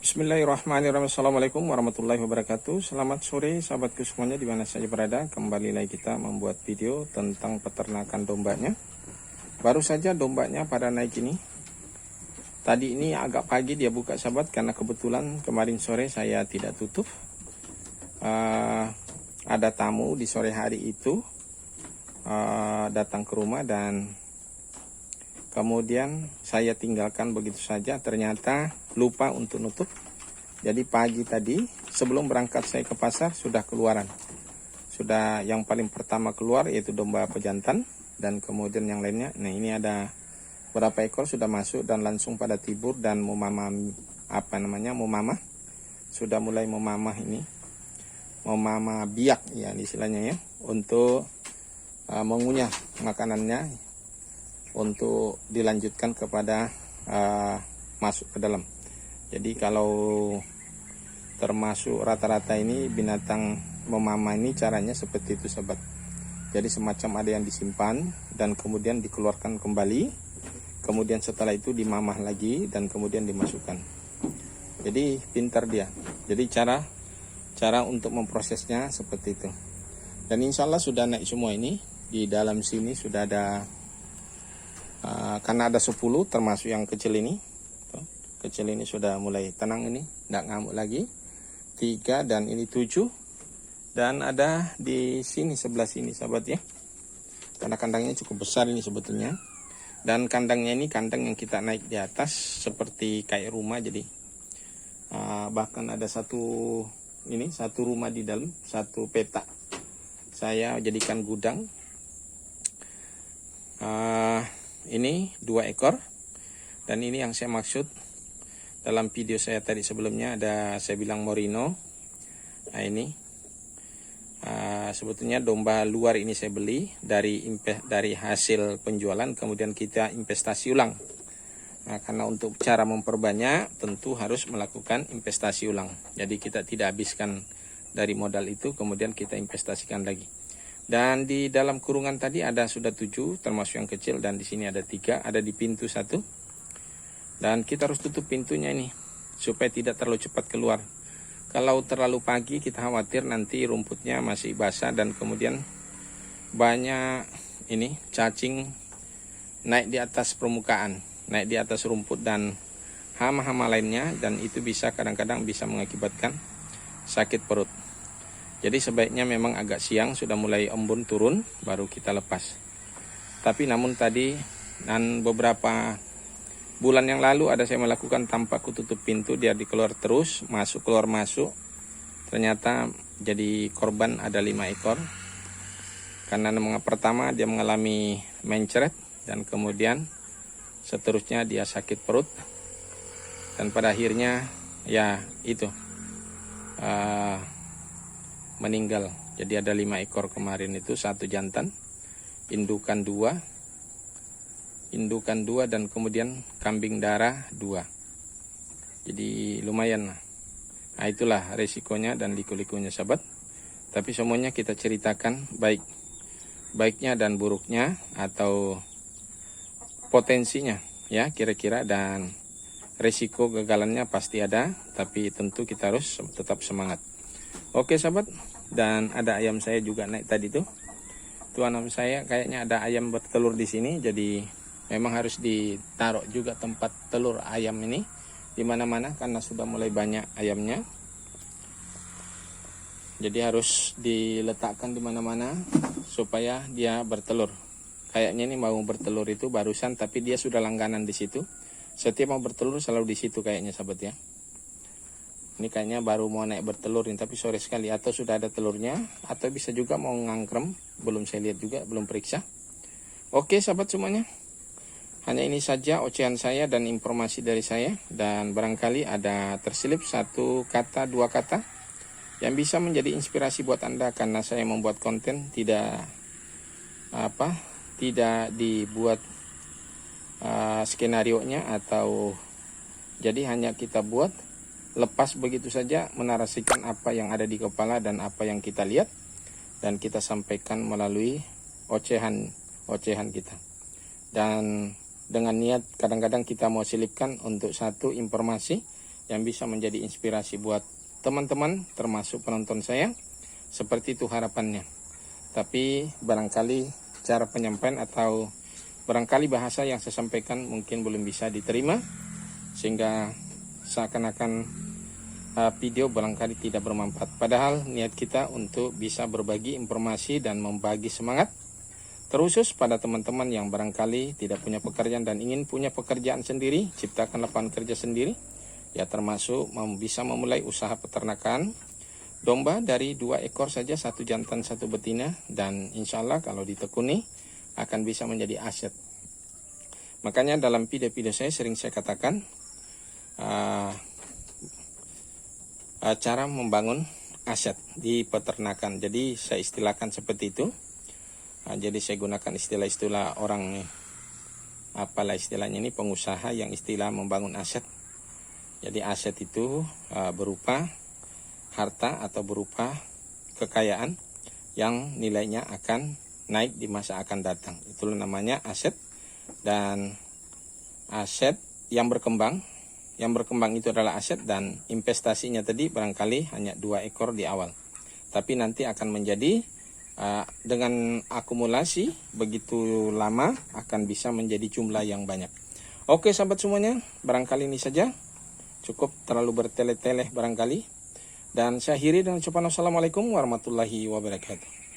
Bismillahirrahmanirrahim. Assalamualaikum warahmatullahi wabarakatuh. Selamat sore sahabatku semuanya di mana saja berada. Kembali lagi kita membuat video tentang peternakan dombanya. Baru saja dombanya pada naik ini. Tadi ini agak pagi dia buka sahabat, karena kebetulan kemarin sore saya tidak tutup. Ada tamu di sore hari itu datang ke rumah dan kemudian saya tinggalkan begitu saja, ternyata lupa untuk nutup. Jadi pagi tadi sebelum berangkat saya ke pasar sudah keluaran. Sudah yang paling pertama keluar yaitu domba pejantan dan kemudian yang lainnya. Nah, ini ada berapa ekor sudah masuk dan langsung pada tibur dan mau mamah. Sudah mulai mau mamah ini. Mau mamah biak ya istilahnya ya, untuk mengunyah makanannya untuk dilanjutkan kepada masuk ke dalam. Jadi kalau termasuk rata-rata ini binatang memama ini caranya seperti itu sahabat. Jadi semacam ada yang disimpan dan kemudian dikeluarkan kembali, kemudian setelah itu dimamah lagi dan kemudian dimasukkan. Jadi pintar dia. Jadi cara untuk memprosesnya seperti itu. Dan insya Allah sudah naik semua ini. Di dalam sini sudah ada karena ada 10 termasuk yang kecil ini. Kecil ini sudah mulai tenang, ini tidak ngamuk lagi. 3 dan ini 7. Dan ada di sini sebelah sini sahabat ya. Karena kandangnya cukup besar ini sebetulnya. Dan kandangnya ini kandang yang kita naik di atas seperti kayak rumah. Jadi bahkan ada satu rumah di dalam, satu petak. Saya jadikan gudang. Ini 2 ekor. Dan ini yang saya maksud dalam video saya tadi sebelumnya, ada saya bilang Morino. Nah ini sebetulnya domba luar ini saya beli dari hasil penjualan, kemudian kita investasi ulang. Nah, karena untuk cara memperbanyak tentu harus melakukan investasi ulang. Jadi kita tidak habiskan dari modal itu, kemudian kita investasikan lagi. Dan di dalam kurungan tadi ada sudah 7 termasuk yang kecil, dan di sini ada 3, ada di pintu 1. Dan kita harus tutup pintunya ini supaya tidak terlalu cepat keluar. Kalau terlalu pagi kita khawatir nanti rumputnya masih basah dan kemudian banyak ini cacing naik di atas permukaan, naik di atas rumput dan hama-hama lainnya, dan itu bisa kadang-kadang bisa mengakibatkan sakit perut. Jadi sebaiknya memang agak siang sudah mulai embun turun baru kita lepas. Tapi namun tadi dan beberapa bulan yang lalu ada saya melakukan tanpa kututup pintu, dia dikeluar terus, masuk keluar masuk. Ternyata jadi korban ada 5 ekor. Karena pertama dia mengalami mencret dan kemudian seterusnya dia sakit perut. Dan pada akhirnya ya itu meninggal. Jadi ada 5 ekor kemarin itu, 1 jantan, indukan 2 dan kemudian kambing darah 2. Jadi lumayan. Nah itulah resikonya dan liku-likunya sahabat. Tapi semuanya kita ceritakan, baiknya dan buruknya atau potensinya ya kira-kira, dan resiko gagalannya pasti ada, tapi tentu kita harus tetap semangat. Oke sahabat, dan ada ayam saya juga naik tadi tuh. Tuan saya kayaknya ada ayam bertelur di sini, jadi memang harus ditaruh juga tempat telur ayam ini di mana-mana karena sudah mulai banyak ayamnya. Jadi harus diletakkan di mana-mana supaya dia bertelur. Kayaknya ini mau bertelur itu barusan, tapi dia sudah langganan di situ. Setiap mau bertelur selalu di situ kayaknya sahabat ya. Ini kayaknya baru mau naik bertelur ini, tapi sore sekali, atau sudah ada telurnya, atau bisa juga mau ngangkrem. Belum saya lihat juga, belum periksa. Oke sahabat semuanya. Hanya ini saja ocehan saya dan informasi dari saya, dan barangkali ada terselip 1 kata 2 kata yang bisa menjadi inspirasi buat Anda, karena saya membuat konten tidak dibuat skenario-nya, atau jadi hanya kita buat lepas begitu saja, menarasikan apa yang ada di kepala dan apa yang kita lihat, dan kita sampaikan melalui ocehan kita. Dan dengan niat kadang-kadang kita mau selipkan untuk satu informasi yang bisa menjadi inspirasi buat teman-teman termasuk penonton saya. Seperti itu harapannya. Tapi barangkali cara penyampaian atau barangkali bahasa yang saya sampaikan mungkin belum bisa diterima, sehingga seakan-akan video barangkali tidak bermanfaat. Padahal niat kita untuk bisa berbagi informasi dan membagi semangat, terkhusus pada teman-teman yang barangkali tidak punya pekerjaan dan ingin punya pekerjaan sendiri, ciptakan lapangan kerja sendiri, ya termasuk bisa memulai usaha peternakan domba dari 2 ekor saja, 1 jantan 1 betina, dan insya Allah kalau ditekuni akan bisa menjadi aset. Makanya dalam video-video saya sering saya katakan cara membangun aset di peternakan. Jadi saya istilahkan seperti itu. Jadi saya gunakan istilah-istilah orang, apalah istilahnya ini, pengusaha yang istilah membangun aset. Jadi aset itu berupa harta atau berupa kekayaan yang nilainya akan naik di masa akan datang. Itulah namanya aset. Dan aset yang berkembang itu adalah aset, dan investasinya tadi barangkali hanya 2 ekor di awal. Tapi nanti akan menjadi dengan akumulasi begitu lama akan bisa menjadi jumlah yang banyak. Oke sahabat semuanya, barangkali ini saja, cukup terlalu bertele-tele barangkali, dan saya akhiri dengan ucapan wassalamualaikum warahmatullahi wabarakatuh.